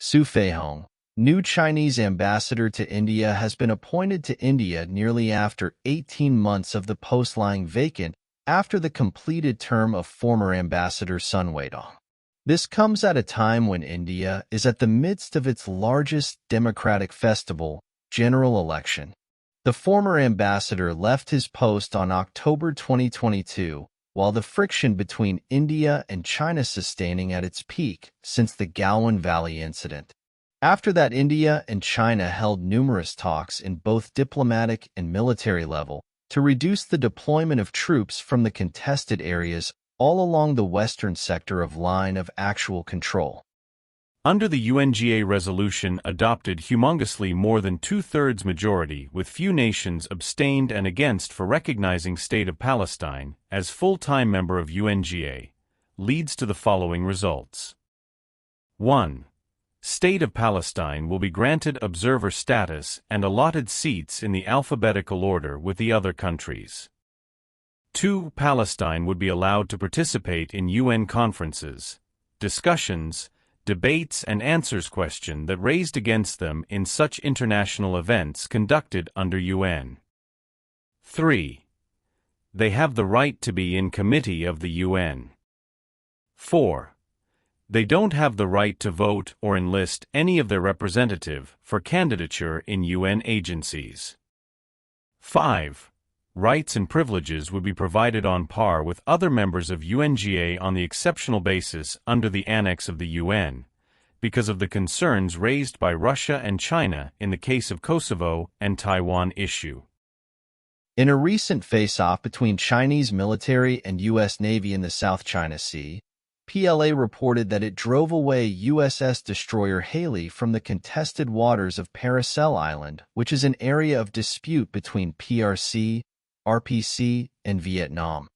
Su Feihong, new Chinese ambassador to India, has been appointed to India nearly after 18 months of the post lying vacant after the completed term of former ambassador Sun Weidong. This comes at a time when India is at the midst of its largest democratic festival, general election. The former ambassador left his post on October 2022, while the friction between India and China sustaining at its peak since the Galwan Valley incident. After that, India and China held numerous talks in both diplomatic and military level to reduce the deployment of troops from the contested areas all along the western sector of line of actual control. Under the UNGA resolution adopted humongously more than two-thirds majority, with few nations abstained and against for recognizing State of Palestine as full-time member of UNGA, leads to the following results. 1. State of Palestine will be granted observer status and allotted seats in the alphabetical order with the other countries. 2. Palestine would be allowed to participate in UN conferences, discussions, debates and answers questions that raised against them in such international events conducted under UN. 3. They have the right to be in committee of the UN. 4. They don't have the right to vote or enlist any of their representative for candidature in UN agencies. 5. Rights and privileges would be provided on par with other members of UNGA on the exceptional basis under the Annex of the UN, because of the concerns raised by Russia and China in the case of Kosovo and Taiwan issue. In a recent face-off between Chinese military and U.S. Navy in the South China Sea, PLA reported that it drove away USS destroyer Haley from the contested waters of Paracel Island, which is an area of dispute between PRC, RPC, and Vietnam.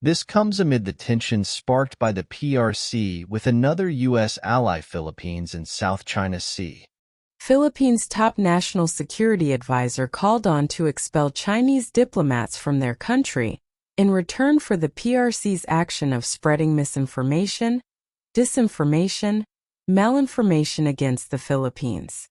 This comes amid the tensions sparked by the PRC with another U.S. ally, Philippines, in South China Sea. Philippines' top national security advisor called on to expel Chinese diplomats from their country in return for the PRC's action of spreading misinformation, disinformation, malinformation against the Philippines.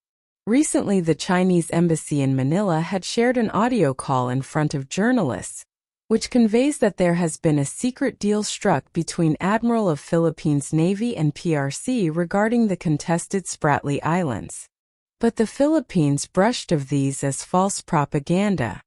Recently, the Chinese embassy in Manila had shared an audio call in front of journalists, which conveys that there has been a secret deal struck between Admiral of Philippines Navy and PRC regarding the contested Spratly Islands. But the Philippines brushed of these as false propaganda.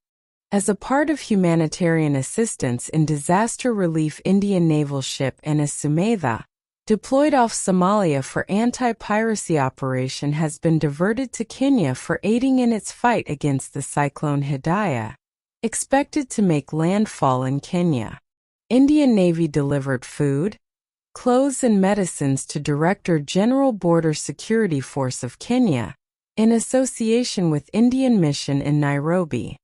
As a part of humanitarian assistance in disaster relief, Indian naval ship NS Sumedha, deployed off Somalia for anti-piracy operation, has been diverted to Kenya for aiding in its fight against the cyclone Hidayah, expected to make landfall in Kenya. Indian Navy delivered food, clothes and medicines to Director General Border Security Force of Kenya, in association with Indian Mission in Nairobi.